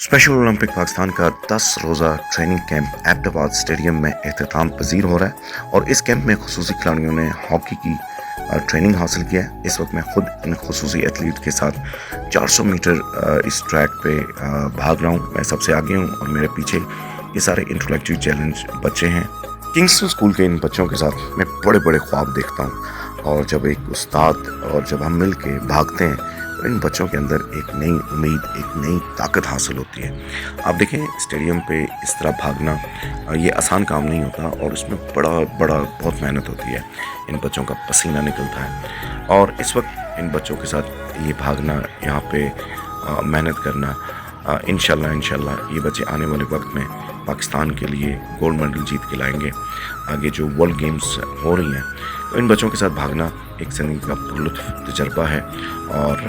Special Olympic Pakistan का 10 रोज़ा training camp Abbottabad stadium में अख्ताम पजीर हो रहा है और इस कैंप में खुसूसी खिलाड़ियों ने हॉकी की ट्रेनिंग हासिल किया है। इस वक्त मैं खुद इन खुसूसी एथलीट के साथ 400 मीटर इस ट्रैक पे भाग रहा हूँ। मैं सबसे आगे हूँ और मेरे पीछे ये सारे इंटेलेक्चुअल चैलेंज बच्चे हैं। किंगस्टन स्कूल के इन बच्चों के साथ मैं बड़े बड़े ख्वाब देखता हूँ और जब एक उस्ताद और जब हम मिल के भागते हैं तो इन बच्चों के अंदर एक नई उम्मीद, एक नई ताकत हासिल होती है। आप देखें स्टेडियम पे इस तरह भागना ये आसान काम नहीं होता और इसमें बहुत मेहनत होती है। इन बच्चों का पसीना निकलता है और इस वक्त इन बच्चों के साथ ये भागना, यहाँ पे मेहनत करना, इंशाल्लाह ये बच्चे आने वाले वक्त में पाकिस्तान के लिए गोल्ड मेडल जीत के लाएंगे। आगे जो वर्ल्ड गेम्स हो रही हैं तो इन बच्चों के साथ भागना एक ज़िंदगी का पुरलुत्फ तजर्बा है और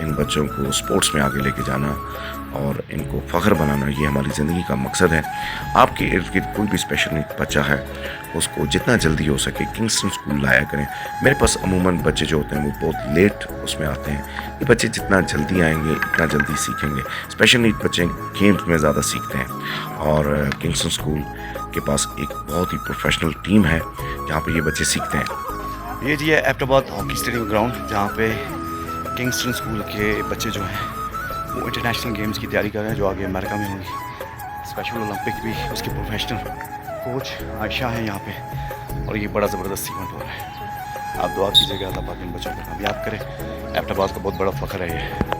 इन बच्चों को स्पोर्ट्स में आगे लेके जाना और इनको फ़ख्र बनाना ये हमारी ज़िंदगी का मकसद है। आपके इर्द गिर्द कोई भी स्पेशल नीड बच्चा है उसको जितना जल्दी हो सके किंगस्टन स्कूल लाया करें। मेरे पास अमूमन बच्चे जो होते हैं वो बहुत लेट उसमें आते हैं। ये बच्चे जितना जल्दी आएंगे इतना जल्दी सीखेंगे। स्पेशल नीड बच्चे गेम्स में ज़्यादा सीखते हैं और किंगस्टन स्कूल के पास एक बहुत ही प्रोफेशनल टीम है जहाँ पे ये बच्चे सीखते हैं। ये जी है एबटाबाद हॉकी स्टेडियम ग्राउंड, जहाँ पे किंगस्टन स्कूल के बच्चे जो हैं वो इंटरनेशनल गेम्स की तैयारी कर रहे हैं जो आगे अमेरिका में होंगी। स्पेशल ओलंपिक भी उसके प्रोफेशनल कोच आयशा हैं यहाँ पे और ये बड़ा ज़बरदस्त इवेंट हो रहा है। आप दुआ कीजिएगा अल्लाह पाक इन बच्चों को कामयाब करे। एबटाबाद का बहुत बड़ा फ़ख्र है ये।